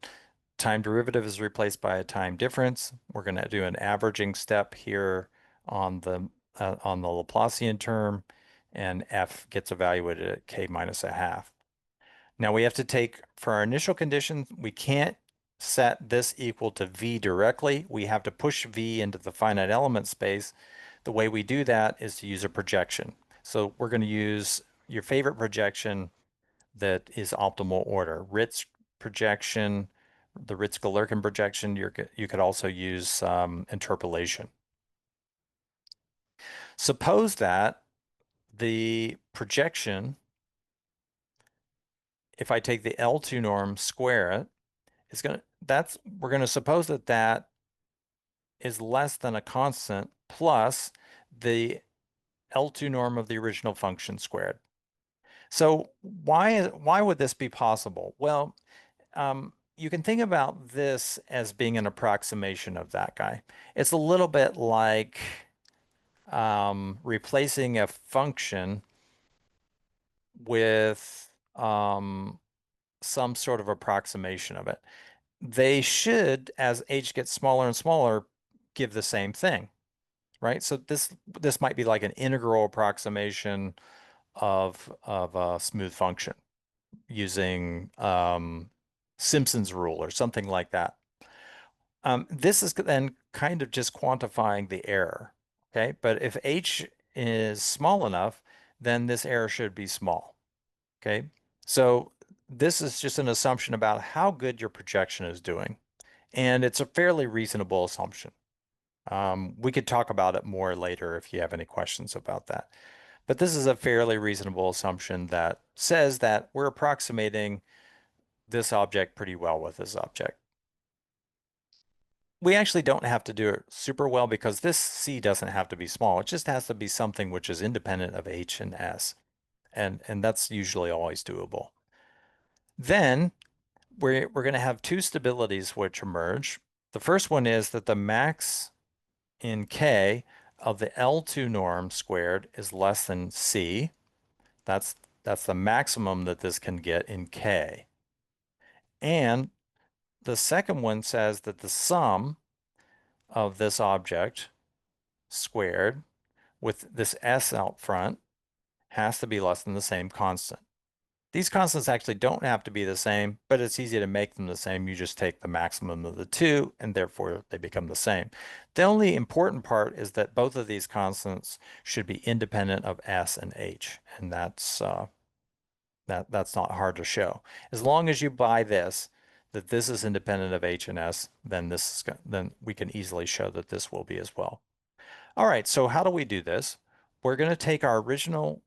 A: time derivative is replaced by a time difference. We're going to do an averaging step here on the Laplacian term, and f gets evaluated at k minus a half. Now we have to take, for our initial condition, we can't set this equal to v directly. We have to push v into the finite element space. The way we do that is to use a projection. So we're going to use your favorite projection that is optimal order. Ritz projection, the Ritz-Galerkin projection, you could also use interpolation. Suppose that the projection, if I take the L2 norm, square it, we're going to suppose that that is less than a constant plus the L2 norm of the original function squared. So why would this be possible? Well, you can think about this as being an approximation of that guy. It's a little bit like replacing a function with some sort of approximation of it. They should, as h gets smaller and smaller, give the same thing, right? So this might be like an integral approximation of a smooth function using Simpson's rule or something like that. This is then kind of just quantifying the error, okay? But if h is small enough, then this error should be small, okay? So this is just an assumption about how good your projection is doing. And it's a fairly reasonable assumption. We could talk about it more later if you have any questions about that. But this is a fairly reasonable assumption that says that we're approximating this object pretty well with this object. We actually don't have to do it super well because this C doesn't have to be small. It just has to be something which is independent of H and S. And that's usually always doable. Then we're going to have two stabilities which emerge. The first one is that the max in K of the L2 norm squared is less than C. That's the maximum that this can get in K. And the second one says that the sum of this object squared with this S out front has to be less than the same constant. These constants actually don't have to be the same, but it's easy to make them the same. You just take the maximum of the two, and therefore they become the same. The only important part is that both of these constants should be independent of S and H, and that's not hard to show. As long as you buy this, that this is independent of H and S, then then we can easily show that this will be as well. All right, so how do we do this? We're going to take our original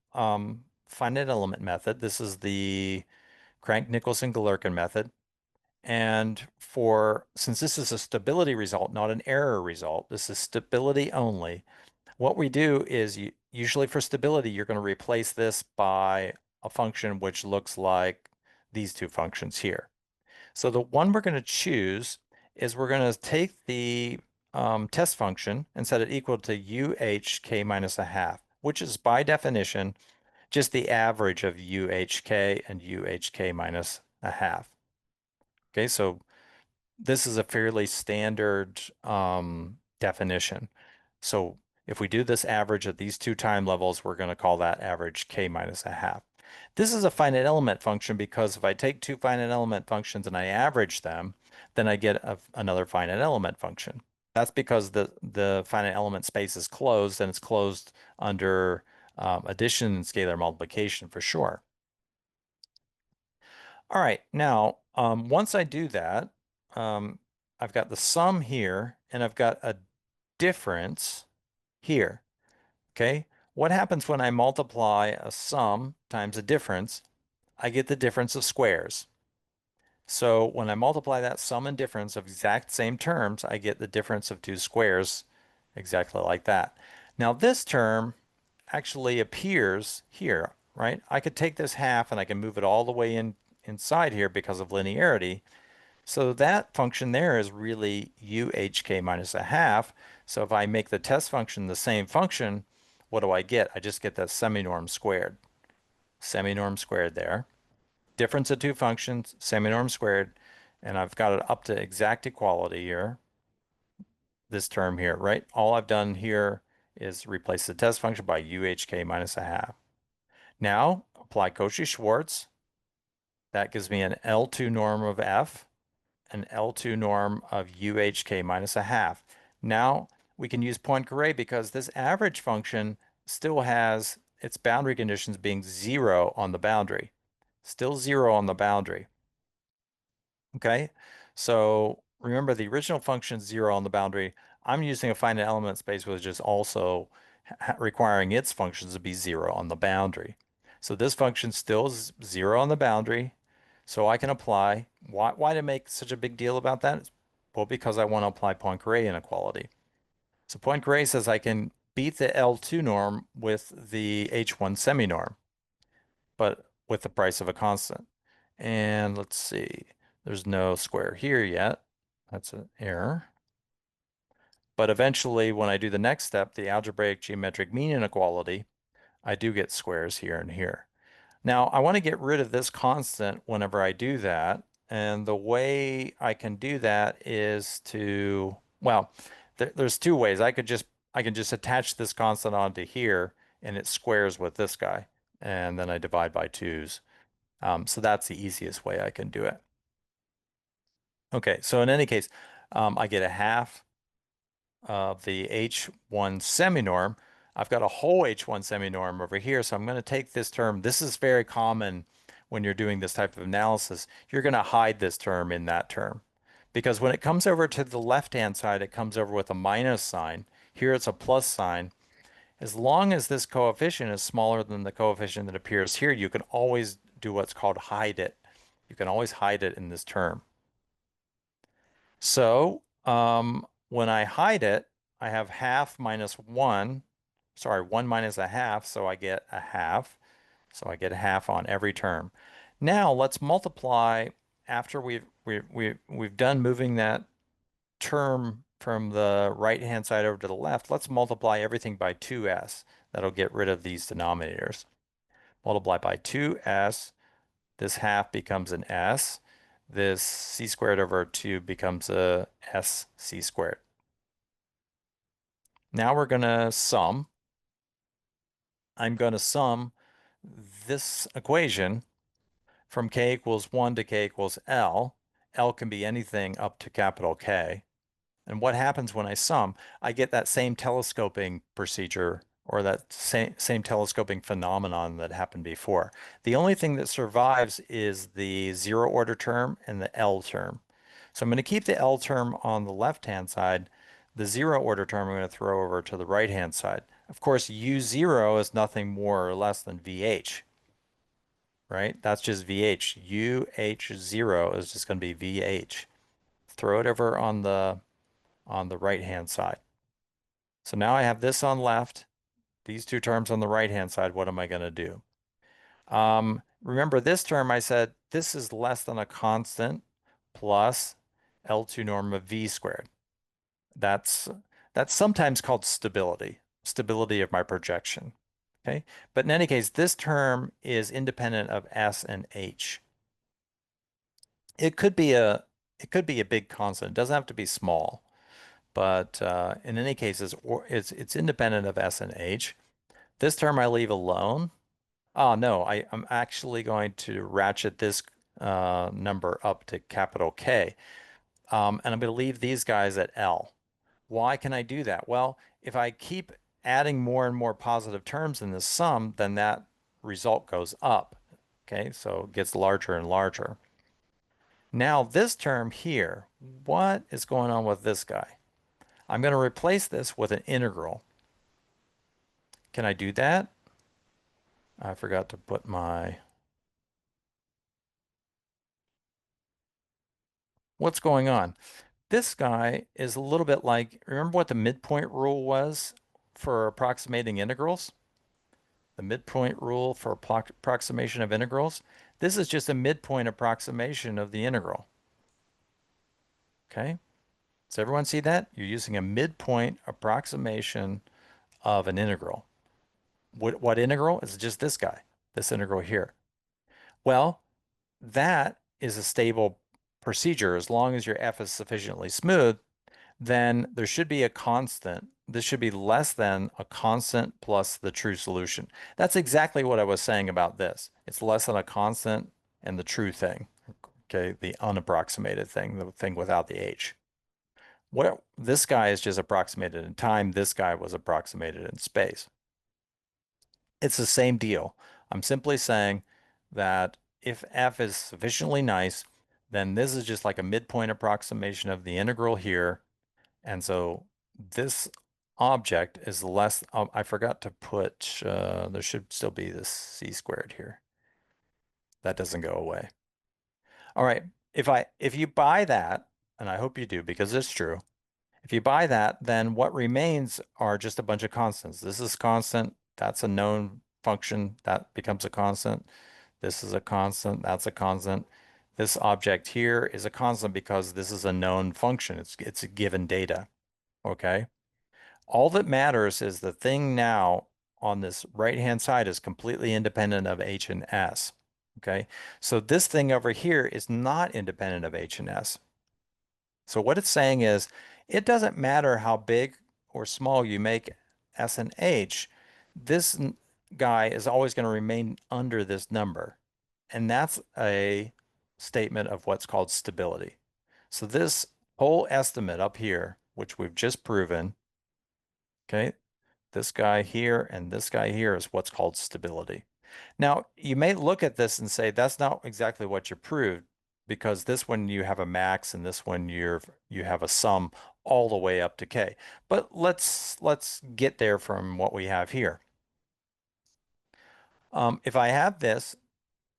A: finite element method. This is the Crank-Nicolson-Galerkin method. And since this is a stability result, not an error result, this is stability only. What we do is usually for stability, you're going to replace this by a function which looks like these two functions here. So the one we're going to choose is we're going to take the test function and set it equal to UHK minus a half, which is by definition just the average of UHK and UHK minus a half. Okay, so this is a fairly standard definition. So if we do this average at these two time levels, we're going to call that average k minus a half. This is a finite element function because if I take two finite element functions and I average them, then I get another finite element function. That's because the finite element space is closed and it's closed under addition and scalar multiplication for sure. All right, now once I do that, I've got the sum here and I've got a difference here. Okay, what happens when I multiply a sum times a difference? I get the difference of squares. So when I multiply that sum and difference of exact same terms, I get the difference of two squares exactly like that. Now this term actually appears here, right? I could take this half and I can move it all the way inside here because of linearity. So that function there is really UHK minus a half. So if I make the test function the same function, what do I get? I just get that semi-norm squared. Semi-norm squared there. Difference of two functions, semi-norm squared, and I've got it up to exact equality here. This term here, right? All I've done here is replace the test function by UHK minus a half. Now apply Cauchy-Schwarz. That gives me an L2 norm of F, an L2 norm of UHK minus a half. Now we can use Poincare because this average function still has its boundary conditions being 0 on the boundary. Still 0 on the boundary. Okay, so remember the original function is 0 on the boundary. I'm using a finite element space which is also requiring its functions to be 0 on the boundary. So this function still is 0 on the boundary. So I can apply. Why to make such a big deal about that? Well, because I want to apply Poincare inequality. So Poincare says I can beat the L2 norm with the H1 semi-norm, but with the price of a constant. And let's see, there's no square here yet. That's an error. But eventually, when I do the next step, the algebraic geometric mean inequality, I do get squares here and here. Now, I want to get rid of this constant whenever I do that. And the way I can do that is well, there's two ways. I can just attach this constant onto here and it squares with this guy. And then I divide by twos. So that's the easiest way I can do it. Okay, so in any case, I get a half of the H1 semi-norm. I've got a whole H1 semi-norm over here, so I'm going to take this term. This is very common when you're doing this type of analysis. You're going to hide this term in that term. Because when it comes over to the left-hand side, it comes over with a minus sign. Here it's a plus sign. As long as this coefficient is smaller than the coefficient that appears here, you can always do what's called hide it. You can always hide it in this term. So when I hide it, I have half minus 1. Sorry, 1 minus a half, so I get a half. So I get a half on every term. Now let's multiply after we've done moving that term from the right-hand side over to the left. Let's multiply everything by 2s. That'll get rid of these denominators. Multiply by 2s. This half becomes an s. This c squared over 2 becomes a sc squared. Now we're going to sum. I'm going to sum this equation from k equals 1 to k equals L. L can be anything up to capital K. And what happens when I sum? I get that same telescoping procedure or that same telescoping phenomenon that happened before. The only thing that survives is the zero order term and the L term. So I'm going to keep the L term on the left-hand side. The zero order term I'm going to throw over to the right-hand side. Of course, U0 is nothing more or less than VH, right? That's just VH. UH0 is just going to be VH. Throw it over on the right-hand side. So now I have this on left, these two terms on the right-hand side. What am I going to do? Remember this term, I said this is less than a constant plus L2 norm of V squared. That's that's sometimes called stability of my projection. Okay, but in any case, this term is independent of S and H. It could be a big constant. It doesn't have to be small. But in any case, it's independent of S and H. This term I leave alone. Oh, no, I'm actually going to ratchet this number up to capital K. And I'm going to leave these guys at L. Why can I do that? Well, if I keep adding more and more positive terms in this sum, then that result goes up. Okay, so it gets larger and larger. Now this term here, what is going on with this guy? I'm going to replace this with an integral. Can I do that? I forgot to put my... What's going on? This guy is a little bit like, remember what the midpoint rule was for approximating integrals? The midpoint rule for approximation of integrals? This is just a midpoint approximation of the integral. Okay? Does everyone see that? You're using a midpoint approximation of an integral. What integral? It's just this guy, this integral here. Well, that is a stable procedure. As long as your f is sufficiently smooth, then there should be a constant. This should be less than a constant plus the true solution. That's exactly what I was saying about this. It's less than a constant and the true thing, okay, the unapproximated thing, the thing without the h. What this guy is just approximated in time. This guy was approximated in space. It's the same deal. I'm simply saying that if f is sufficiently nice, then this is just like a midpoint approximation of the integral here. And so this object is less, I forgot to put, there should still be this c squared here. That doesn't go away. All right, if you buy that, and I hope you do because it's true, if you buy that, then what remains are just a bunch of constants. This is constant, that's a known function, that becomes a constant. This is a constant, that's a constant. This object here is a constant because this is a known function. It's a given data, okay? All that matters is the thing now on this right-hand side is completely independent of H and S, okay? So this thing over here is not independent of H and S. So what it's saying is it doesn't matter how big or small you make S and H, this guy is always going to remain under this number. And that's a statement of what's called stability. So this whole estimate up here, which we've just proven, okay, this guy here and this guy here is what's called stability. Now, you may look at this and say that's not exactly what you proved because this one you have a max and this one you have a sum all the way up to k. But let's get there from what we have here. If I have this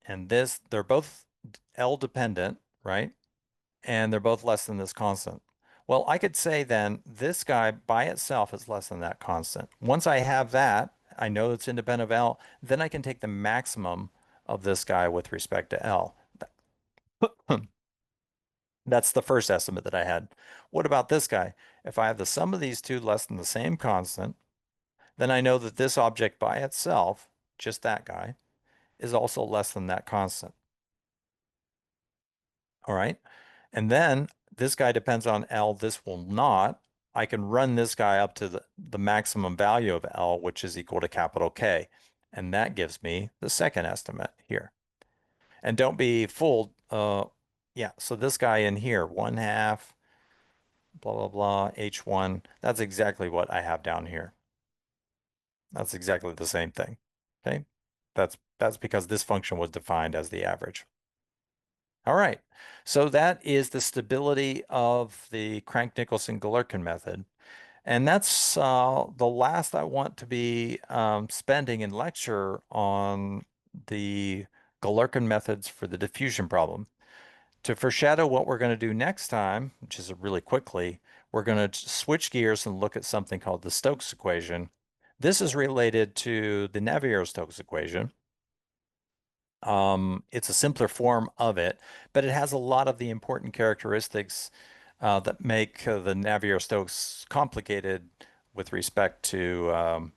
A: and this, they're both L dependent, right? And they're both less than this constant. Well, I could say then this guy by itself is less than that constant. Once I have that, I know it's independent of L, then I can take the maximum of this guy with respect to L. That's the first estimate that I had. What about this guy? If I have the sum of these two less than the same constant, then I know that this object by itself, just that guy, is also less than that constant. All right. And then this guy depends on L, this will not. I can run this guy up to the maximum value of L, which is equal to capital K. And that gives me the second estimate here. And don't be fooled. Yeah, so this guy in here, 1/2, blah, blah, blah, H1, that's exactly what I have down here. That's exactly the same thing. Okay. That's because this function was defined as the average. All right. So that is the stability of the Crank-Nicolson-Galerkin method. And that's the last I want to be spending in lecture on the Galerkin methods for the diffusion problem. To foreshadow what we're going to do next time, which is really quickly, we're going to switch gears and look at something called the Stokes equation. This is related to the Navier-Stokes equation. It's a simpler form of it, but it has a lot of the important characteristics that make the Navier-Stokes complicated with respect to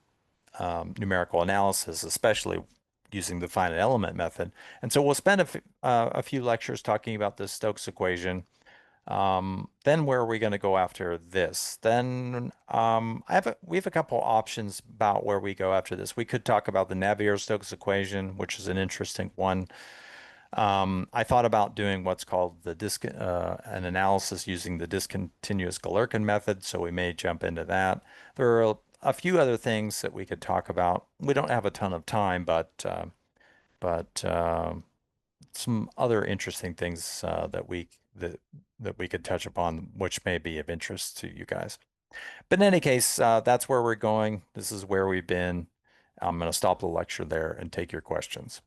A: numerical analysis, especially using the finite element method. And so we'll spend a few lectures talking about the Stokes equation. Then where are we going to go after this? Then we have a couple options about where we go after this. We could talk about the Navier-Stokes equation, which is an interesting one. I thought about doing what's called an analysis using the discontinuous Galerkin method, so we may jump into that. There are a few other things that we could talk about. We don't have a ton of time, but some other interesting things that we could touch upon, which may be of interest to you guys. But in any case, that's where we're going. This is where we've been. I'm going to stop the lecture there and take your questions.